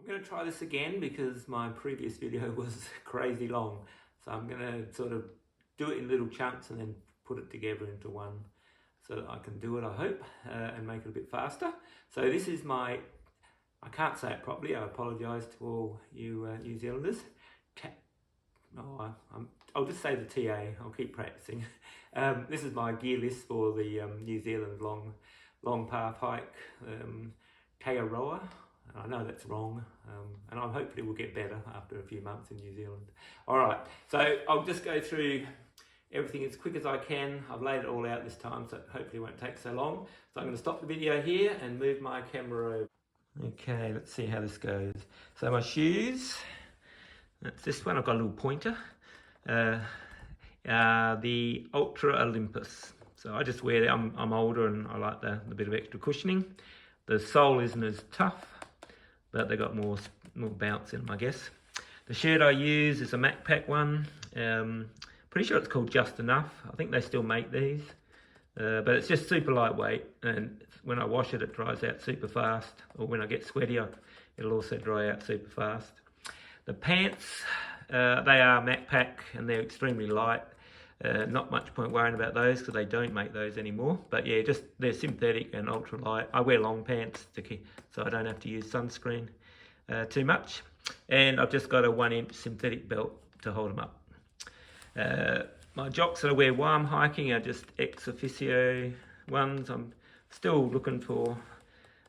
going to try this again because my previous video was crazy long. So I'm going to sort of do it in little chunks and then put it together into one so that I can do it, I hope, and make it a bit faster. So this is my, I can't say it properly, I apologise to all you New Zealanders. I'll just say the TA, I'll keep practicing. This is my gear list for the New Zealand long path hike, Araroa. I know that's wrong, and I hopefully will get better after a few months in New Zealand. Alright, so I'll just go through everything as quick as I can. I've laid it all out this time, so hopefully it won't take so long. So I'm going to stop the video here and move my camera over. Okay, let's see how this goes. So my shoes, that's this one, I've got a little pointer. The Ultra Olympus. So I just wear them, I'm older and I like the bit of extra cushioning. The sole isn't as tough, but they got more bounce in them, I guess. The shirt I use is a MacPack one. Pretty sure it's called Just Enough. I think they still make these, but it's just super lightweight, and when I wash it, it dries out super fast. Or when I get sweaty, it'll also dry out super fast. The pants, they are MacPack and they're extremely light. Not much point worrying about those because they don't make those anymore. But yeah, just they're synthetic and ultralight. I wear long pants so I don't have to use sunscreen too much. And I've just got a 1-inch synthetic belt to hold them up. My jocks that I wear while I'm hiking are just ex officio ones. I'm still looking for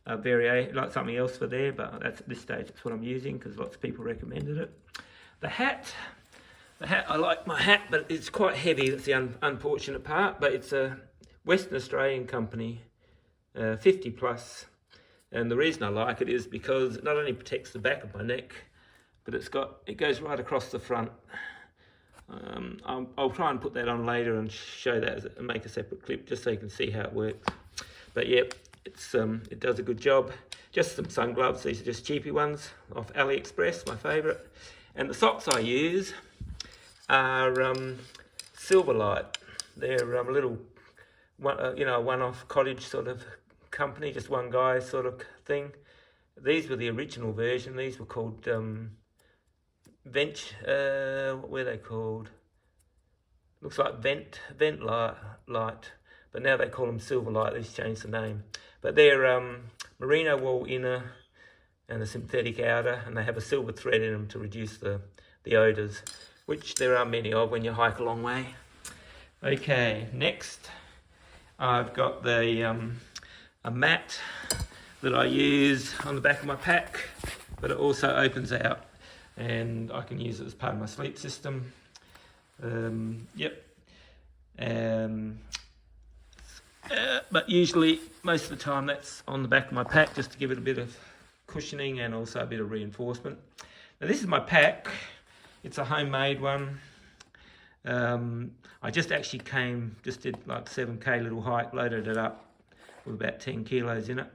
a variation, like something else for there, but that's at this stage that's what I'm using because lots of people recommended it. The hat, I like my hat, but it's quite heavy. That's the unfortunate part, but it's a Western Australian company, 50 plus. And the reason I like it is because it not only protects the back of my neck, but it goes right across the front. I'll try and put that on later and show that and make a separate clip just so you can see how it works. But yeah, it does a good job. Just some sun gloves. These are just cheapy ones off AliExpress, my favourite. And the socks I use are Ultralight. They're a little, a one-off cottage sort of company, just one guy sort of thing. These were the original version. These were called what were they called? Looks like Vent Light, but now they call them Ultralight. They've changed the name, but they're merino wool inner and a synthetic outer, and they have a silver thread in them to reduce the odours, which there are many of when you hike a long way. Okay, next I've got the a mat that I use on the back of my pack, but it also opens out and I can use it as part of my sleep system. But usually, most of the time, that's on the back of my pack just to give it a bit of cushioning and also a bit of reinforcement. Now this is my pack. It's a homemade one. I just actually did like 7k little hike, loaded it up with about 10 kilos in it.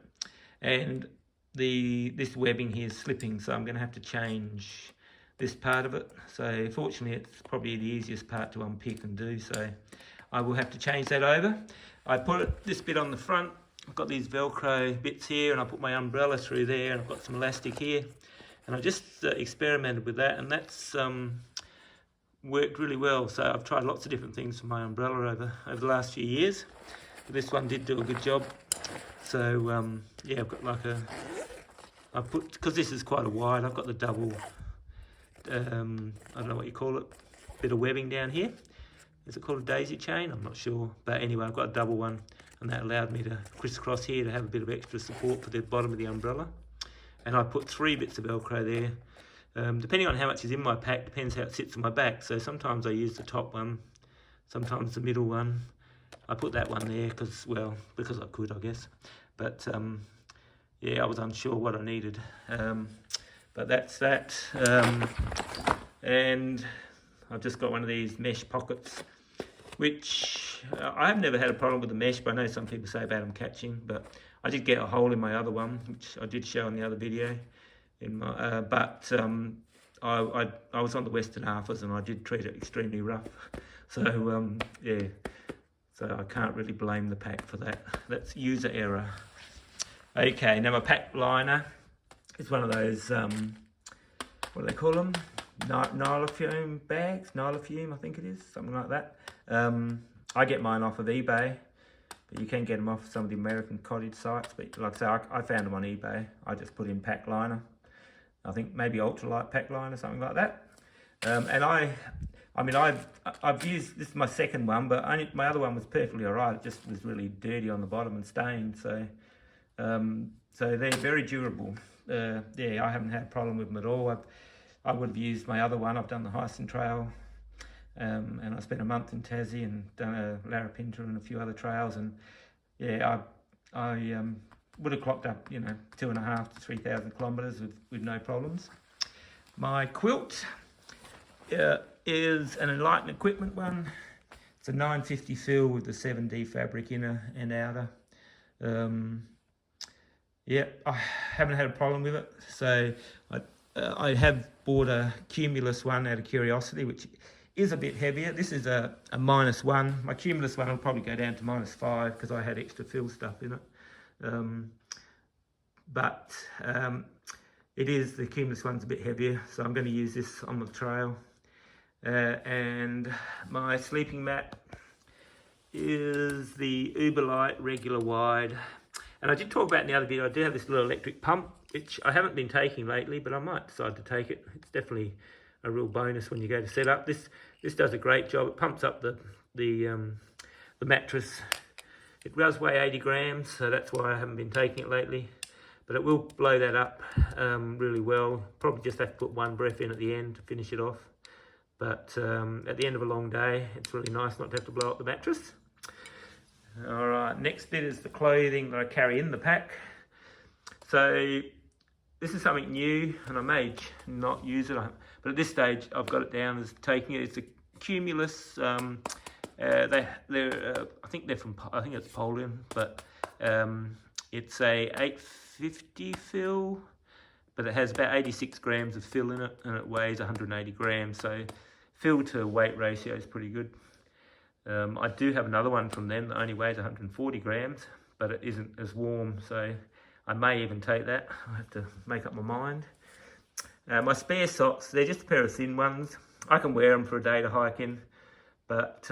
And this webbing here is slipping, so I'm going to have to change this part of it. So fortunately it's probably the easiest part to unpick and do, so I will have to change that over. I put this bit on the front. I've got these Velcro bits here, and I put my umbrella through there, and I've got some elastic here, and I just experimented with that, and that's worked really well. So I've tried lots of different things for my umbrella over the last few years, but this one did do a good job. So yeah, I've got like because this is quite a wide, I've got the double, I don't know what you call it, bit of webbing down here. Is it called a daisy chain? I'm not sure. But anyway, I've got a double one, and that allowed me to crisscross here to have a bit of extra support for the bottom of the umbrella. And I put 3 bits of Velcro there. Depending on how much is in my pack, depends how it sits on my back. So sometimes I use the top one, sometimes the middle one. I put that one there because I could, I guess. But yeah, I was unsure what I needed. But that's that. And I've just got one of these mesh pockets, which I have never had a problem with the mesh, but I know some people say about them catching. But I did get a hole in my other one, which I did show in the other video. I was on the Western Halfers and I did treat it extremely rough. So yeah, so I can't really blame the pack for that. That's user error. Okay, now my pack liner. It's one of those, what do they call them? Nylofume bags, Nylofume I think it is, something like that. I get mine off of eBay, but you can get them off some of the American cottage sites. But like I say, I found them on eBay. I just put in pack liner. I think maybe Ultralight pack liner, something like that. And I mean, I've used, this is my second one, but my other one was perfectly all right. It just was really dirty on the bottom and stained. So they're very durable. Yeah, I haven't had a problem with them at all. I would have used my other one. I've done the Hygiene trail, and I spent a month in Tassie and done a Larapinta and a few other trails. And yeah, I would have clocked up, 2,500 to 3,000 kilometres with no problems. My quilt is an Enlighten equipment one. It's a 950 fill with the 7D fabric inner and outer. Yeah, I haven't had a problem with it. So I have bought a Cumulus one out of curiosity, which is a bit heavier. This is a -1. My Cumulus one will probably go down to -5 because I had extra fill stuff in it. The Cumulus one's a bit heavier, so I'm going to use this on the trail. And my sleeping mat is the Ultralight regular wide. And I did talk about in the other video, I do have this little electric pump, which I haven't been taking lately, but I might decide to take it. It's definitely a real bonus when you go to set up. This does a great job. It pumps up the mattress. It does weigh 80 grams, so that's why I haven't been taking it lately. But it will blow that up really well. Probably just have to put one breath in at the end to finish it off. But at the end of a long day, it's really nice not to have to blow up the mattress. All right, next bit is the clothing that I carry in the pack. So this is something new, and I may not use it, but at this stage I've got it down as taking it. It's a Cumulus. I think it's Poland, but it's a 850 fill, but it has about 86 grams of fill in it, and it weighs 180 grams. So fill to weight ratio is pretty good. I do have another one from them that only weighs 140 grams, but it isn't as warm, so I may even take that. I have to make up my mind. My spare socks, they're just a pair of thin ones. I can wear them for a day to hike in, but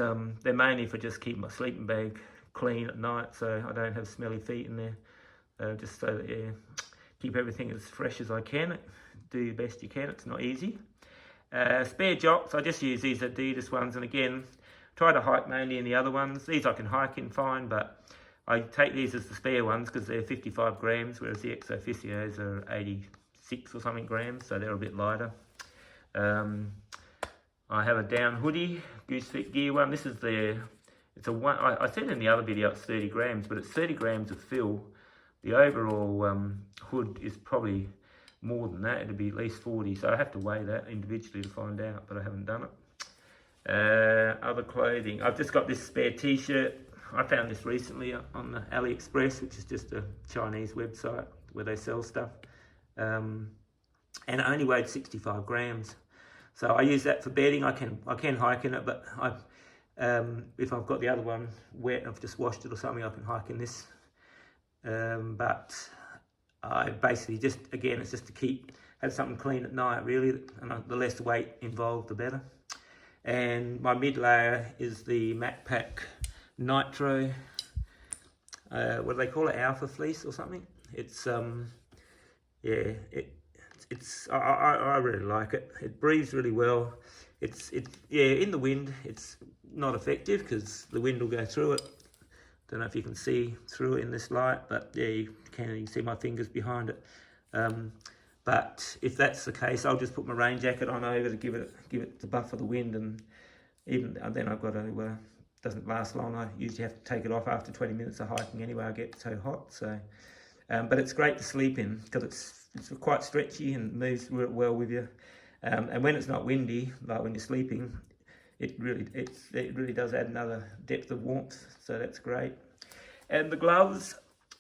they're mainly for just keeping my sleeping bag clean at night, so I don't have smelly feet in there. Just so that, keep everything as fresh as I can. Do the best you can, it's not easy. Spare jocks, I just use these Adidas ones, and again, try to hike mainly in the other ones. These I can hike in fine, but I take these as the spare ones because they're 55 grams, whereas the Exo Officios are 86 or something grams, so they're a bit lighter. I have a down hoodie, Goose Fit Gear one. This is it's a one. I said in the other video it's 30 grams, but it's 30 grams of fill. The overall hood is probably more than that. It'll be at least 40, so I have to weigh that individually to find out, but I haven't done it. Other clothing, I've just got this spare t-shirt. I found this recently on the AliExpress, which is just a Chinese website where they sell stuff, and it only weighed 65 grams. So I use that for bedding. I can hike in it, but if I've got the other one wet, I've just washed it or something, I can hike in this. But I basically just, again, it's just to have something clean at night really, and the less weight involved the better. And my mid layer is the MacPack Nitro, what do they call it, Alpha Fleece or something. It's I really like it. It breathes really well. It's in the wind it's not effective because the wind will go through it. Don't know if you can see through it in this light, but yeah, you can see my fingers behind it. But if that's the case, I'll just put my rain jacket on over to give it to buffer the wind, and then I've got to. Doesn't last long. I usually have to take it off after 20 minutes of hiking anyway. I get so hot. So, but it's great to sleep in because it's quite stretchy and moves well with you. And when it's not windy, like when you're sleeping, it really does add another depth of warmth. So that's great. And the gloves.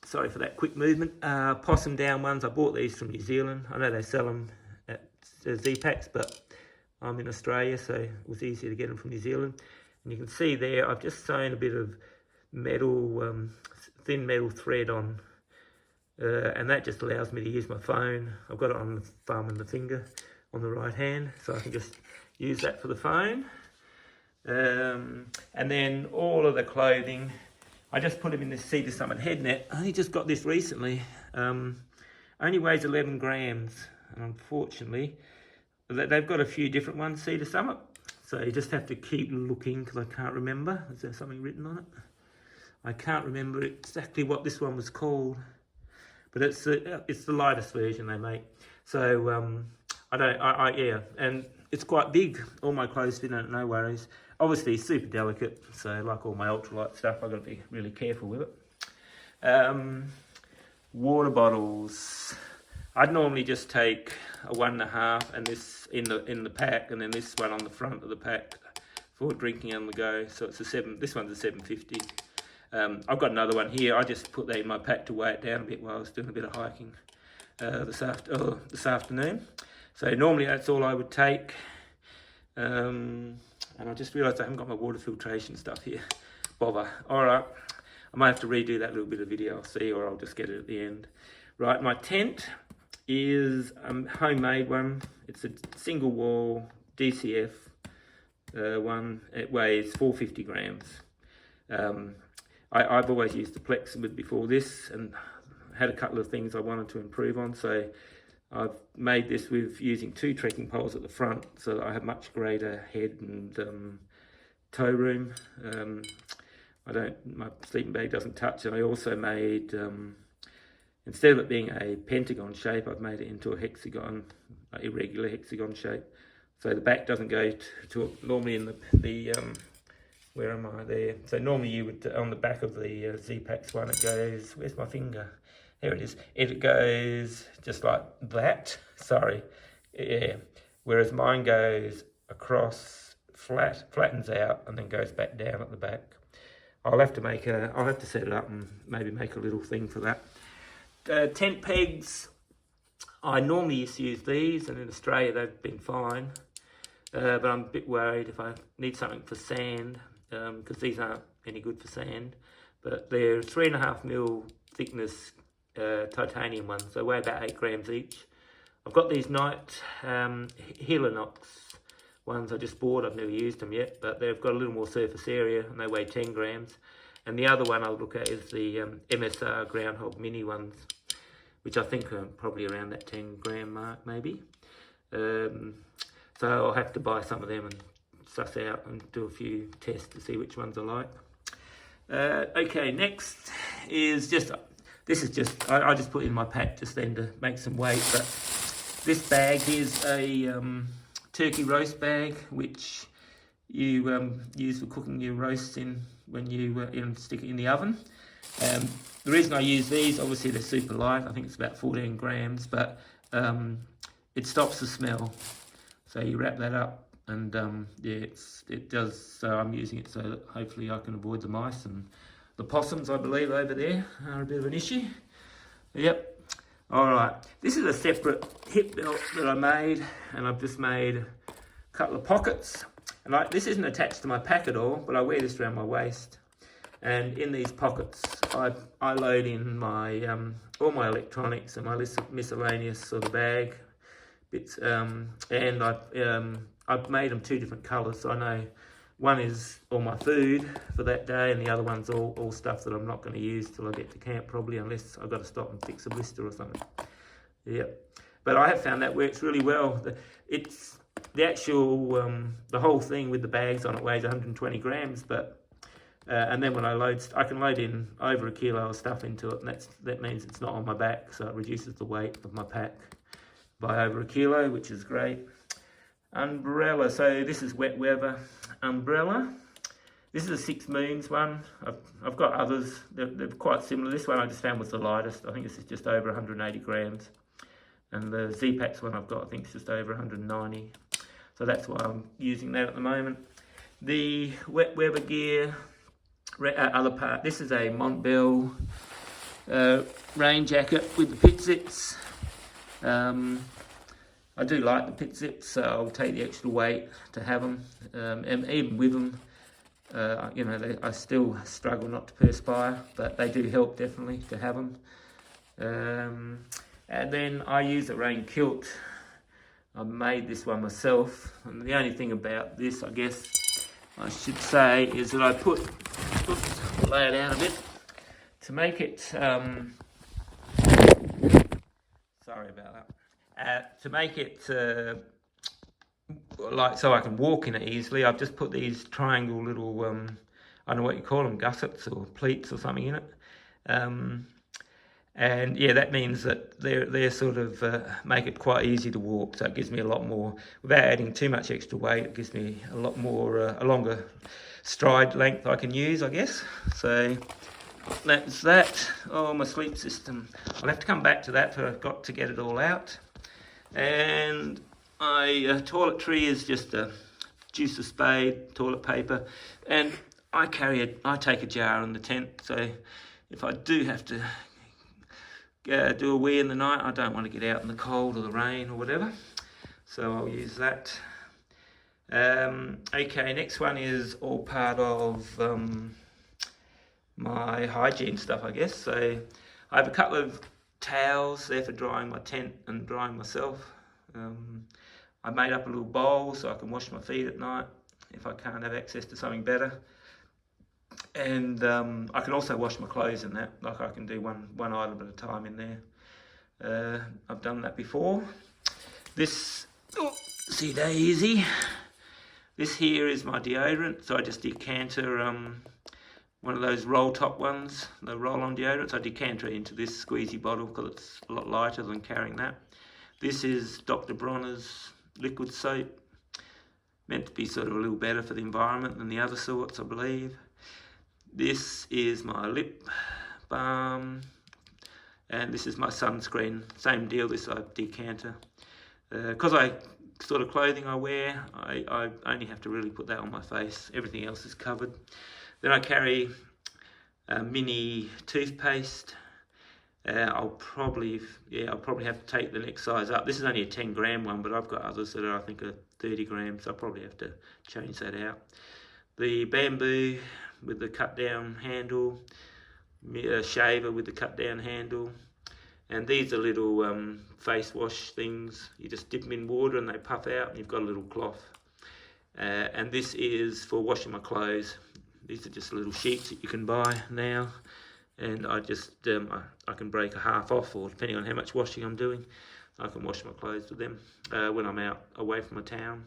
Sorry for that quick movement. Possum down ones. I bought these from New Zealand. I know they sell them at Z-Packs, but I'm in Australia, so it was easier to get them from New Zealand. And you can see there, I've just sewn a bit of metal, thin metal thread on and that just allows me to use my phone. I've got it on the thumb and the finger on the right hand, so I can just use that for the phone. And then all of the clothing, I just put them in this Cedar Summit head net. I only just got this recently. Only weighs 11 grams, and unfortunately they've got a few different ones, Cedar Summit, so you just have to keep looking, because I can't remember. Is there something written on it? I can't remember exactly what this one was called, but it's the lightest version they make. So yeah, and it's quite big. All my clothes fit in it, no worries. Obviously super delicate, so like all my ultralight stuff, I've got to be really careful with it. Water bottles. I'd normally just take a 1.5 and this in the pack, and then this one on the front of the pack for drinking on the go. So it's this one's a 750. I've got another one here. I just put that in my pack to weigh it down a bit while I was doing a bit of hiking this afternoon. So normally that's all I would take. And I just realised I haven't got my water filtration stuff here. Bother. All right. I might have to redo that little bit of video, I'll see, or I'll just get it at the end. Right, my tent is a homemade one. It's a single wall DCF one. It weighs 450 grams. I've always used the Pleximid before this, and had a couple of things I wanted to improve on, so I've made this with using 2 trekking poles at the front, so that I have much greater head and toe room. My sleeping bag doesn't touch, and I also made, instead of it being a pentagon shape, I've made it into a hexagon, irregular hexagon shape. So the back doesn't go to normally in the where am I there? So normally you would, on the back of the Z-Packs one, it goes, where's my finger? There it is. It goes just like that, sorry, yeah. Whereas mine goes across, flattens out, and then goes back down at the back. I'll have to set it up and maybe make a little thing for that. Tent pegs, I normally used to use these, and in Australia they've been fine. But I'm a bit worried if I need something for sand, because these aren't any good for sand. But they're 3.5mm thickness titanium ones. They weigh about 8 grams each. I've got these night Helinox ones I just bought. I've never used them yet, but they've got a little more surface area, and they weigh 10 grams. And the other one I'll look at is the MSR Groundhog Mini ones, which I think are probably around that 10 gram mark maybe. So I'll have to buy some of them and suss out and do a few tests to see which ones I like. Okay, next is I just put in my pack just then to make some weight, but this bag is a turkey roast bag, which you use for cooking your roasts in when you stick it in the oven. The reason I use these, obviously they're super light. I think it's about 14 grams, but it stops the smell. So you wrap that up, and yeah, it does. So I'm using it so that hopefully I can avoid the mice, and the possums, I believe, over there are a bit of an issue. Yep. All right. This is a separate hip belt that I made, and I've just made a couple of pockets. And this isn't attached to my pack at all, but I wear this around my waist. And in these pockets, I load in my all my electronics and my miscellaneous sort of bag bits. And I've made them 2 different colours, so I know one is all my food for that day, and the other one's all stuff that I'm not going to use till I get to camp, probably, unless I've got to stop and fix a blister or something. Yep. But I have found that works really well. It's the actual the whole thing with the bags on it weighs 120 grams, but and then when I can load in over 1 kilo of stuff into it, and that means it's not on my back, so it reduces the weight of my pack by over 1 kilo, which is great. Umbrella, so this is wet weather umbrella. This is a 6 Moons one. I've got others, they're quite similar. This one I just found was the lightest. I think this is just over 180 grams. And the Z-Packs one I've got, I think it's just over 190. So that's why I'm using that at the moment. The wet weather gear, other part, this is a Montbell rain jacket with the pit zips. I do like the pit zips, so I'll take the extra weight to have them. And even with them, I still struggle not to perspire, but they do help definitely to have them. And then I use a rain kilt. I made this one myself, and the only thing about this, I guess I should say, is that I put, oops, lay it out a bit to make it, sorry about that, to make it like so I can walk in it easily. I've just put these triangle little, I don't know what you call them, gussets or pleats or something in it. And yeah, that means that they're sort of make it quite easy to walk. So it gives me a lot more, without adding too much extra weight, it gives me a lot more, a longer stride length I can use, I guess. So that's that. Oh, my sleep system. I'll have to come back to that, but I've got to get it all out. And my toiletry is just a juice of spade, toilet paper, and I take a jar in the tent. So if I do have to do a wee in the night, I don't want to get out in the cold or the rain or whatever, so I'll use that. Okay, next one is all part of my hygiene stuff, I guess. So I have a couple of towels there for drying my tent and drying myself. I made up a little bowl so I can wash my feet at night if I can't have access to something better. And I can also wash my clothes in that, like I can do one item at a time in there. I've done that before. This, oh, see that easy. This here is my deodorant, so I just decanter one of those roll top ones, the roll-on deodorants. I decanter it into this squeezy bottle because it's a lot lighter than carrying that. This is Dr. Bronner's liquid soap, meant to be sort of a little better for the environment than the other sorts, I believe. This is my lip balm, and this is my sunscreen. Same deal, this I decanter. Because I sort of clothing I wear, I only have to really put that on my face. Everything else is covered. Then I carry a mini toothpaste. I'll probably have to take the next size up. This is only a 10 gram one, but I've got others that I think are 30 grams, so I'll probably have to change that out. The bamboo with the cut down handle, shaver with the cut down handle, and these are little face wash things. You just dip them in water and they puff out, and you've got a little cloth. And this is for washing my clothes. These are just little sheets that you can buy now, and I just I can break a half off, or depending on how much washing I'm doing, I can wash my clothes with them when I'm out away from a town.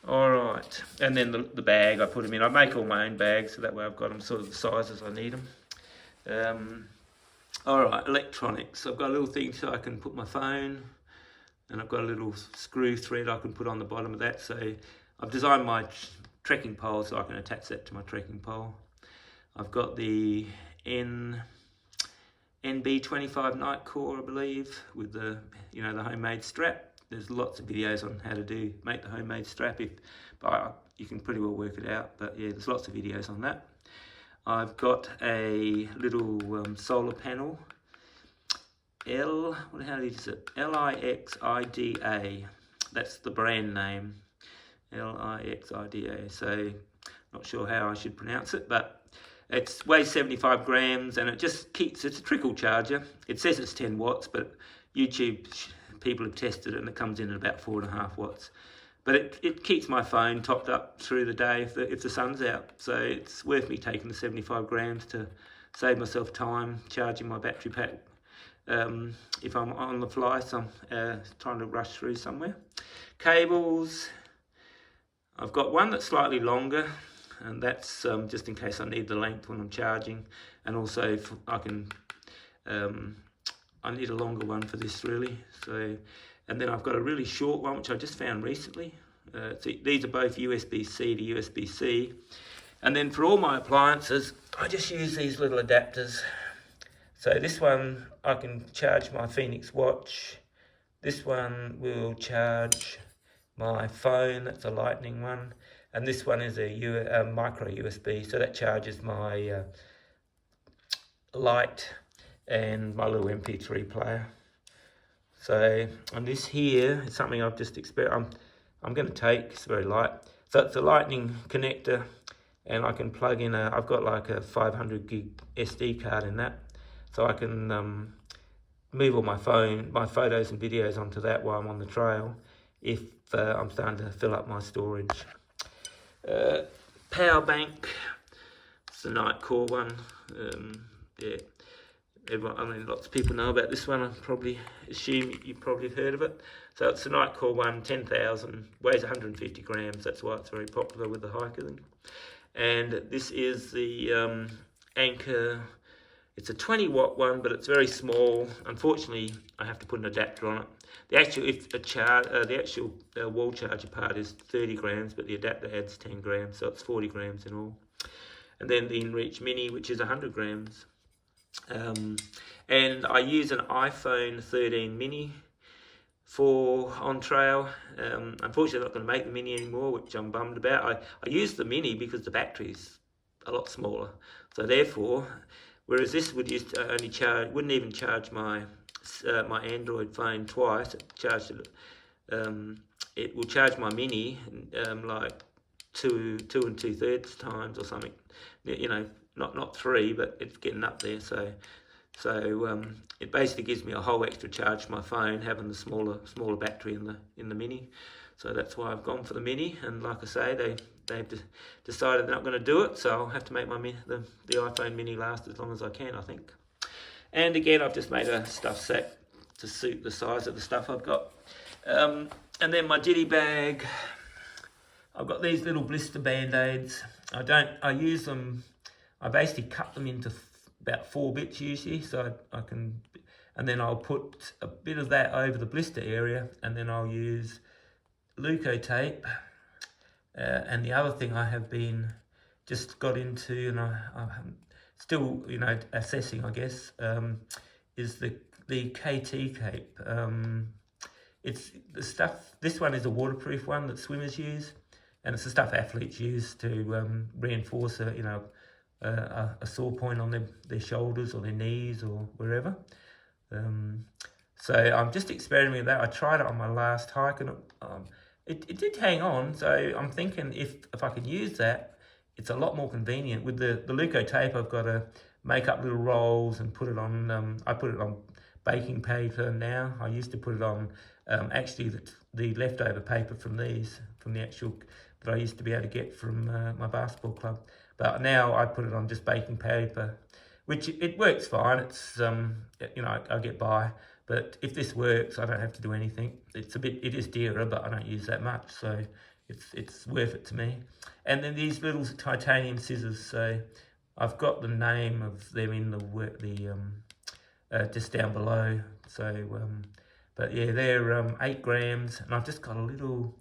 Alright, and then the bag, I put them in. I make all my own bags, so that way I've got them sort of the sizes I need them. Alright, electronics. I've got a little thing so I can put my phone, and I've got a little screw thread I can put on the bottom of that. So I've designed my trekking pole so I can attach that to my trekking pole. I've got the NB25 night core, I believe, with the the homemade strap. There's lots of videos on how to make the homemade strap, but you can pretty well work it out. But yeah, there's lots of videos on that. I've got a little solar panel. How do you say it? LIXIDA. That's the brand name. LIXIDA. So not sure how I should pronounce it, but it weighs 75 grams, and it's a trickle charger. It says it's 10 watts, but YouTube people have tested it and it comes in at about 4.5 watts. But it keeps my phone topped up through the day if the sun's out. So it's worth me taking the 75 grams to save myself time charging my battery pack if I'm on the fly, so I'm trying to rush through somewhere. Cables. I've got one that's slightly longer, and that's just in case I need the length when I'm charging, and also if I need a longer one for this really. So, and then I've got a really short one which I just found recently. These are both USB-C to USB-C, and then for all my appliances I just use these little adapters. So this one I can charge my Phoenix watch. This one will charge my phone, that's a lightning one, and this one is a micro USB, so that charges my light and my little MP3 player. So, and this here is something I've just I'm going to take. It's very light. So it's a lightning connector, and I can plug in I've got like a 500 gig SD card in that, so I can move all my photos and videos onto that while I'm on the trail if I'm starting to fill up my storage. Power bank, it's the night core one. Yeah, everyone, I mean, lots of people know about this one. I probably assume you probably have heard of it. So it's the night core one, 10,000, weighs 150 grams. That's why it's very popular with the hikers. And this is the Anchor. It's a 20 watt one, but it's very small. Unfortunately, I have to put an adapter on it. The actual wall charger part is 30 grams, but the adapter adds 10 grams, so it's 40 grams in all. And then the InReach Mini, which is 100 grams. And I use an iPhone 13 mini for on trail. Unfortunately, I'm not going to make the mini anymore, which I'm bummed about. I use the mini because the battery's a lot smaller. So therefore, whereas this would used to only charge, wouldn't even charge my my Android phone twice. It will charge my mini like two and 2/3 times or something. You know, not 3, but it's getting up there. So it basically gives me a whole extra charge for my phone having the smaller battery in the mini. So that's why I've gone for the mini. And like I say, they've decided they're not going to do it, so I'll have to make the iPhone mini last as long as I can, I think. And again, I've just made a stuff set to suit the size of the stuff I've got. And then my Diddy bag, I've got these little blister band-aids. I use them, I basically cut them into about 4 bits usually, so I can, and then I'll put a bit of that over the blister area, and then I'll use Leuco tape. And the other thing I have been just got into, and I'm still, you know, assessing, I guess, is the KT tape. It's the stuff. This one is a waterproof one that swimmers use, and it's the stuff athletes use to reinforce a sore point on their shoulders or their knees or wherever. So I'm just experimenting with that. I tried it on my last hike, and it did hang on. So I'm thinking if I can use that, it's a lot more convenient. With the Leuco tape, I've got to make up little rolls and put it on. I put it on baking paper now. I used to put it on actually the leftover paper from the actual that I used to be able to get from my basketball club. But now I put it on just baking paper, which it works fine. It's you know, I get by. But if this works, I don't have to do anything. It is dearer, but I don't use that much, so it's worth it to me. And then these little titanium scissors. So I've got the name of them in the just down below. So but yeah, they're 8 grams, and I've just got a little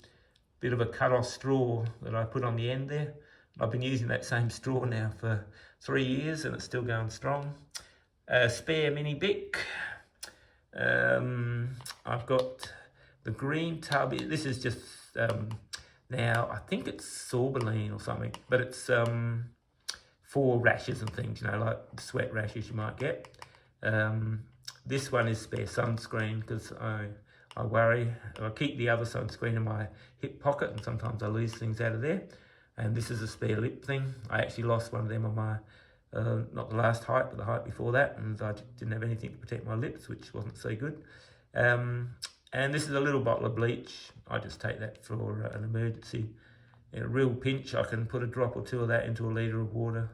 bit of a cut-off straw that I put on the end there. I've been using that same straw now for 3 years, and it's still going strong. Spare mini Bic. I've got the green tub. This is just now I think it's sorbeline or something, but it's for rashes and things, you know, like sweat rashes you might get. This one is spare sunscreen because I worry. I keep the other sunscreen in my hip pocket, and sometimes I lose things out of there. And this is a spare lip thing. I actually lost one of them on my not the last hike, but the hike before that, and I didn't have anything to protect my lips, which wasn't so good. And this is a little bottle of bleach. I just take that for an emergency. In a real pinch, I can put a drop or 2 of that into a litre of water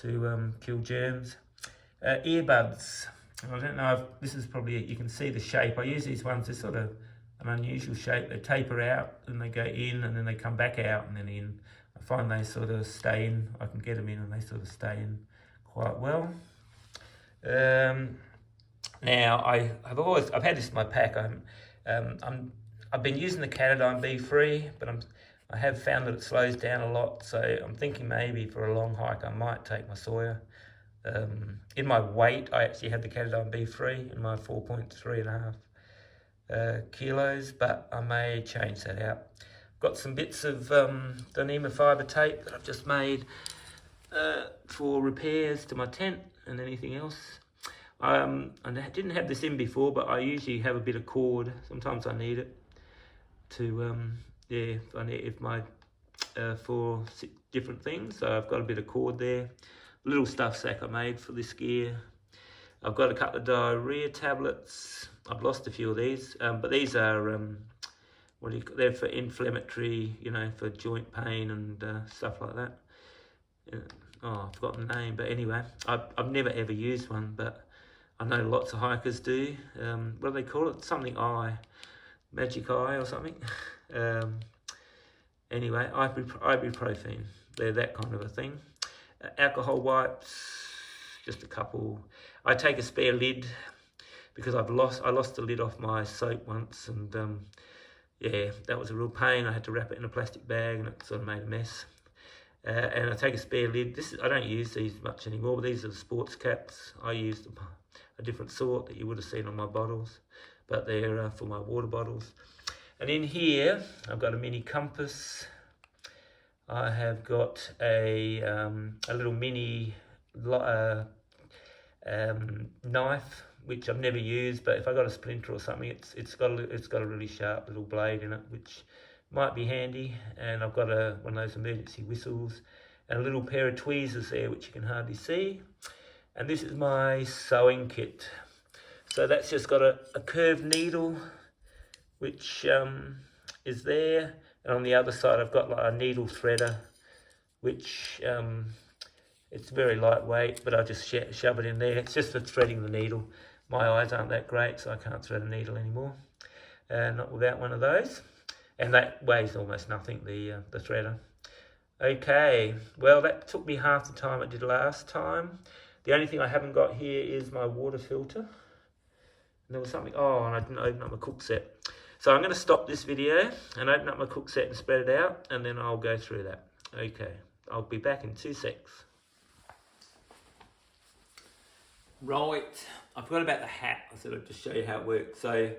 to kill germs. Earbuds. I don't know if this is probably it. You can see the shape. I use these ones. They're sort of an unusual shape. They taper out, and they go in, and then they come back out, and then in. I find they sort of stay in. I can get them in, and they sort of stay in quite well. Now I've had this in my pack. I've been using the Catadine B3, but I have found that it slows down a lot. So I'm thinking maybe for a long hike I might take my Sawyer. In my weight, I actually had the Catadine B3 in my 4.3.5 kilos, but I may change that out. Got some bits of Dyneema fibre tape that I've just made for repairs to my tent and anything else. And I didn't have this in before, but I usually have a bit of cord. Sometimes I need it to for different things. So I've got a bit of cord there. A little stuff sack I made for this gear. I've got a couple of diarrhea tablets. I've lost a few of these, but these are they're for inflammatory, you know, for joint pain and stuff like that. Oh, I've forgotten the name, but anyway, I've never ever used one, but I know lots of hikers do. What do they call it? Something eye, magic eye or something. Anyway, ibuprofen. They're that kind of a thing. Alcohol wipes, just a couple. I take a spare lid because I lost the lid off my soap once, and yeah, that was a real pain. I had to wrap it in a plastic bag, and it sort of made a mess. And I take a spare lid. I don't use these much anymore, but these are the sports caps. I use a different sort that you would have seen on my bottles, but they're for my water bottles. And in here, I've got a mini compass. I have got a little mini knife, which I've never used, but if I got a splinter or something, it's got a really sharp little blade in it, which might be handy. And I've got one of those emergency whistles and a little pair of tweezers there, which you can hardly see. And this is my sewing kit. So that's just got a curved needle, which is there. And on the other side, I've got like a needle threader, which it's very lightweight, but I just shove it in there. It's just for threading the needle. My eyes aren't that great, so I can't thread a needle anymore. Not without one of those. And that weighs almost nothing, the threader. Okay, well, that took me half the time it did last time. The only thing I haven't got here is my water filter. And there was something, and I didn't open up my cook set. So I'm going to stop this video and open up my cook set and spread it out, and then I'll go through that. Okay, I'll be back in 2 secs. Right, I forgot about the hat. I said I'd just show you how it works. So,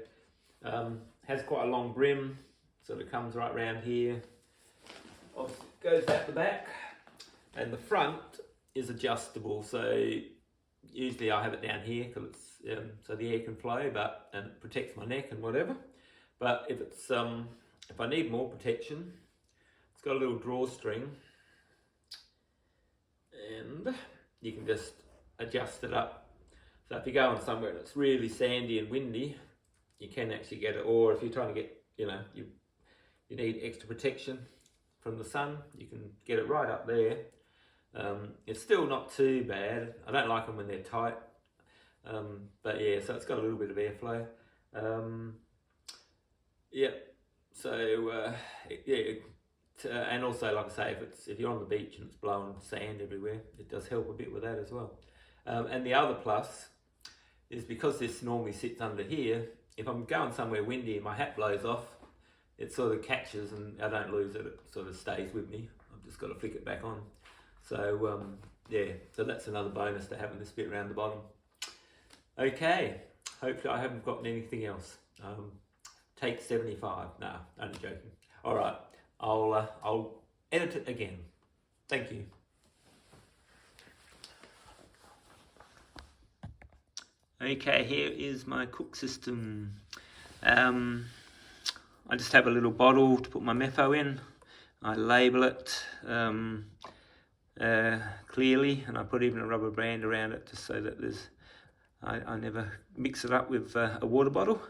has quite a long brim, so it comes right around here. Obviously goes out the back, and the front is adjustable. So usually I have it down here because it's so the air can flow, and it protects my neck and whatever. But if I need more protection, it's got a little drawstring, and you can just adjust it up. So if you're going somewhere and it's really sandy and windy, you can actually get it. Or if you're trying to get, you need extra protection from the sun, you can get it right up there. It's still not too bad. I don't like them when they're tight. But yeah, so it's got a little bit of airflow. Yeah, so and also, like I say, if you're on the beach and it's blowing sand everywhere, it does help a bit with that as well. And the other plus is because this normally sits under here, if I'm going somewhere windy and my hat blows off, it sort of catches and I don't lose it, it sort of stays with me. I've just got to flick it back on. So yeah, so that's another bonus to having this bit around the bottom. Okay, hopefully I haven't gotten anything else. Take 75. No, only joking. All right, I'll edit it again. Thank you. Okay, here is my cook system. I just have a little bottle to put my mefo in. I label it clearly, and I put even a rubber band around it just so that I never mix it up with a water bottle.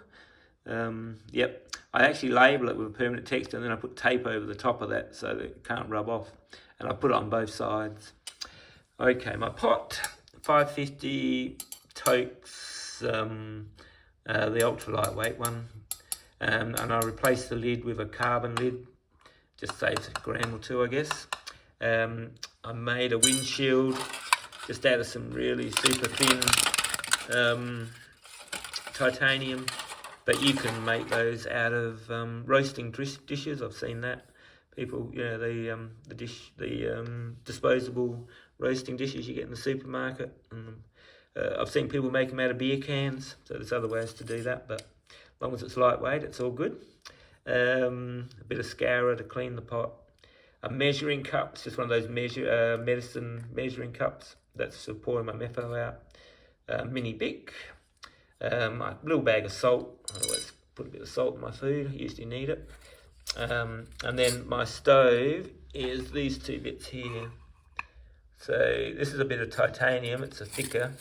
Yep, I actually label it with a permanent text, and then I put tape over the top of that so that it can't rub off, and I put it on both sides. Okay, my pot, 550 Tokes, the ultra lightweight one, and I replaced the lid with a carbon lid, just saves a gram or two, I guess. I made a windshield just out of some really super thin titanium, but you can make those out of roasting dishes. I've seen that. People, the disposable roasting dishes you get in the supermarket. I've seen people make them out of beer cans, so there's other ways to do that, but as long as it's lightweight, it's all good. A bit of scourer to clean the pot. A measuring cup, it's just one of those medicine measuring cups. That's for pouring my mefo out. Mini Bic. A little bag of salt. I always put a bit of salt in my food, I usually need it. And then my stove is these two bits here. So this is a bit of titanium, it's a thicker,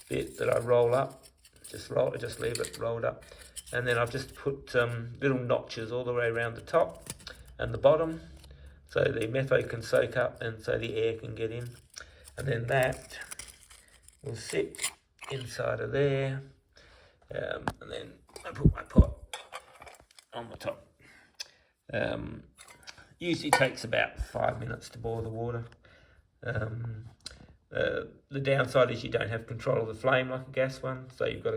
bit that I roll up. Just leave it rolled up. And then I've just put little notches all the way around the top and the bottom, so the metho can soak up and so the air can get in. And then that will sit inside of there. And then I put my pot on the top. Usually takes about 5 minutes to boil the water. The downside is you don't have control of the flame like a gas one, so you've got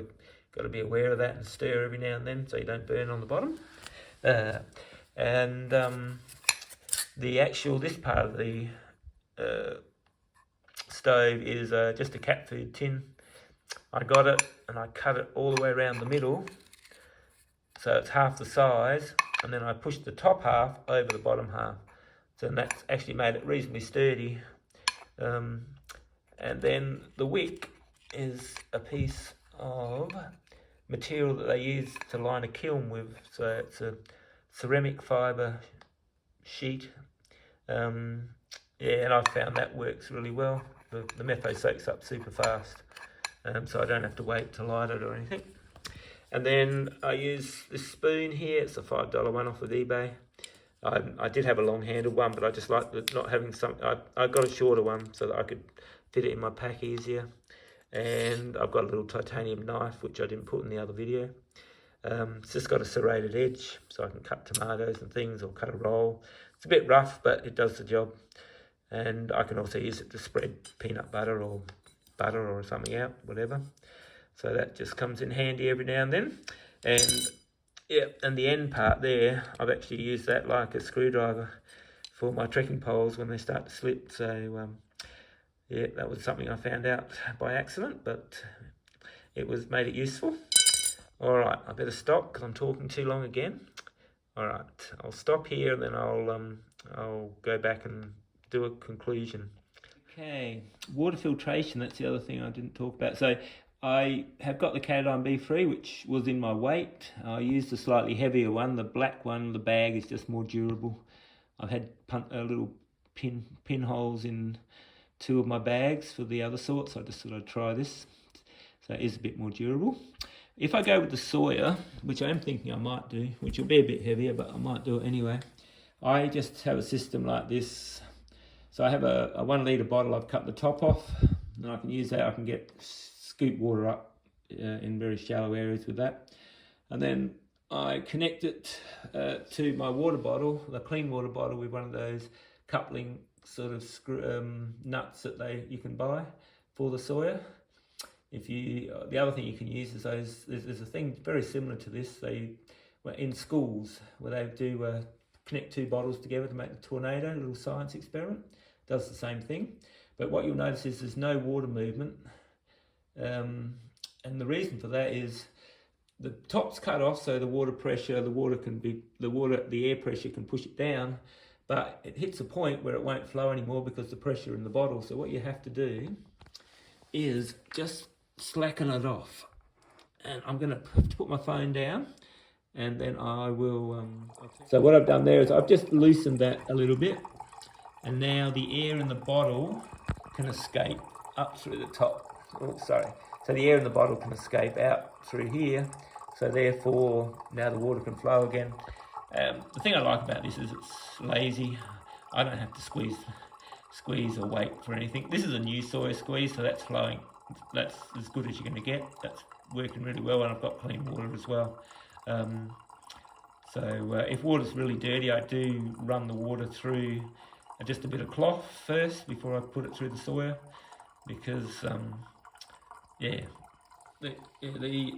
to be aware of that and stir every now and then so you don't burn on the bottom. This part of the stove is just a cat food tin. I got it and I cut it all the way around the middle, so it's half the size, and then I pushed the top half over the bottom half. So that's actually made it reasonably sturdy. And then the wick is a piece of material that they use to line a kiln with. So it's a ceramic fibre sheet. And I've found that works really well. The metho soaks up super fast, so I don't have to wait to light it or anything. And then I use this spoon here. It's a $5 one off of eBay. I did have a long-handled one, but I just like not having some. I got a shorter one so that I could fit it in my pack easier. And I've got a little titanium knife, which I didn't put in the other video. It's just got a serrated edge, so I can cut tomatoes and things, or cut a roll. It's a bit rough, but it does the job. And I can also use it to spread peanut butter or something out, whatever. So that just comes in handy every now and then. And yeah, and the end part there, I've actually used that like a screwdriver for my trekking poles when they start to slip. So yeah, that was something I found out by accident, but made it useful. All right, I better stop because I'm talking too long again. All right, I'll stop here and then I'll go back and do a conclusion. Okay, water filtration, that's the other thing I didn't talk about. So I have got the Katadyn B3, which was in my weight. I used a slightly heavier one. The black one, the bag is just more durable. I've had little pinholes in 2 of my bags for the other sort, so I just thought I'd try this. So it is a bit more durable. If I go with the Sawyer, which I am thinking I might do, which will be a bit heavier, but I might do it anyway, I just have a system like this. So I have a 1 litre bottle. I've cut the top off, and I can use that. I can scoop water up in very shallow areas with that. And then I connect it to my water bottle, the clean water bottle, with one of those coupling sort of nuts that you can buy for the Sawyer. The other thing you can use is there's a thing very similar to this. In schools where they do connect 2 bottles together to make a tornado, a little science experiment. Does the same thing, but what you'll notice is there's no water movement, and the reason for that is the top's cut off, so the air pressure can push it down, but it hits a point where it won't flow anymore because the pressure in the bottle. So what you have to do is just slacken it off, and I'm going to have to put my phone down, and then I will. So what I've done there is I've just loosened that a little bit. And now the air in the bottle can escape up through the top. Oh, sorry. So the air in the bottle can escape out through here. So therefore, now the water can flow again. The thing I like about this is it's lazy. I don't have to squeeze or wait for anything. This is a new Sawyer squeeze, so that's flowing. That's as good as you're going to get. That's working really well, and I've got clean water as well. So if water's really dirty, I do run the water through just a bit of cloth first before I put it through the Sawyer, because the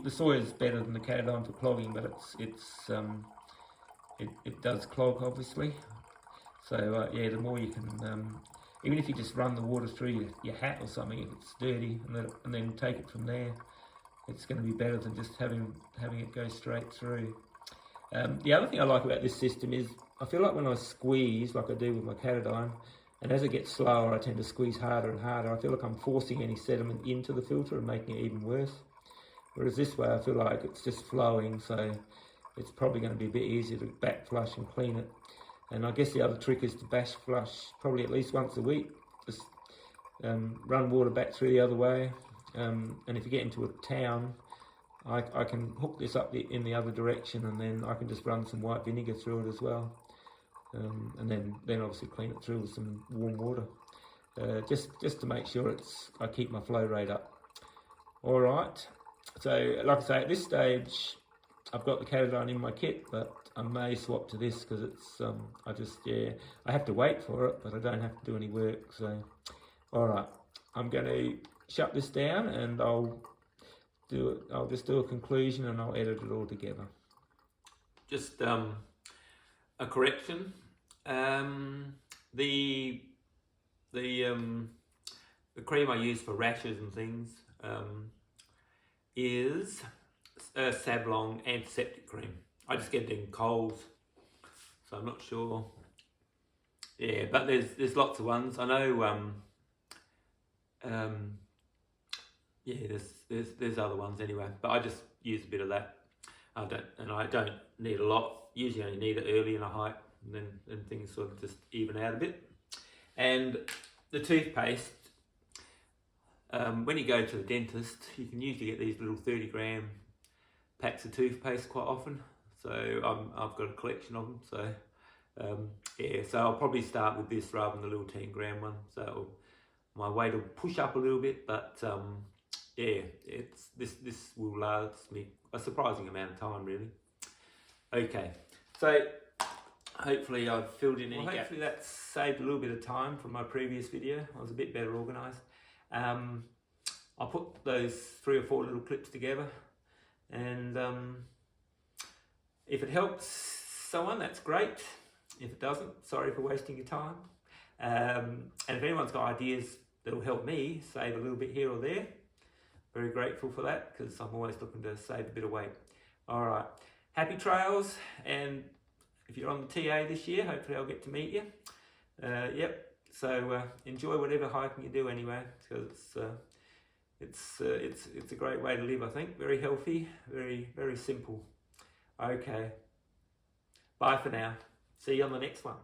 Sawyer is better than the Katadyn for clogging, but it does clog obviously. So the more you can, even if you just run the water through your hat or something, if it's dirty, and then take it from there, it's going to be better than just having it go straight through. The other thing I like about this system is I feel like when I squeeze, like I do with my Katadyn, and as it gets slower, I tend to squeeze harder and harder. I feel like I'm forcing any sediment into the filter and making it even worse. Whereas this way, I feel like it's just flowing, so it's probably going to be a bit easier to back flush and clean it. And I guess the other trick is to bash flush probably at least once a week. Just run water back through the other way, and if you get into a town, I can hook this up in the other direction, and then I can just run some white vinegar through it as well, and then obviously clean it through with some warm water, just to make sure I keep my flow rate up. All right, so like I say, at this stage I've got the Catadine in my kit, but I may swap to this because it's I have to wait for it, but I don't have to do any work. So all right, I'm going to shut this down, and I'll just do a conclusion, and I'll edit it all together. Just a correction. The cream I use for rashes and things is a Sablon antiseptic cream. I just get it in Coles, so I'm not sure. Yeah, but there's lots of ones. I know. Yeah, there's other ones anyway, but I just use a bit of that. I don't need a lot. Usually only need it early in a hike, and then things sort of just even out a bit. And the toothpaste, when you go to the dentist, you can usually get these little 30-gram packs of toothpaste quite often. So I've got a collection of them. So yeah, so I'll probably start with this rather than the little 10-gram one. So my weight will push up a little bit, but yeah, this will last me a surprising amount of time, really. Okay, so hopefully I've filled in any gaps. Hopefully that's saved a little bit of time from my previous video. I was a bit better organised. I'll put those 3 or 4 little clips together, and if it helps someone, that's great. If it doesn't, sorry for wasting your time. And if anyone's got ideas that'll help me save a little bit here or there, very grateful for that, because I'm always looking to save a bit of weight. All right, happy trails, and if you're on the TA this year, hopefully I'll get to meet you. Yep, so enjoy whatever hiking you do anyway, because it's a great way to live, I think. Very healthy, very, very simple. Okay, bye for now. See you on the next one.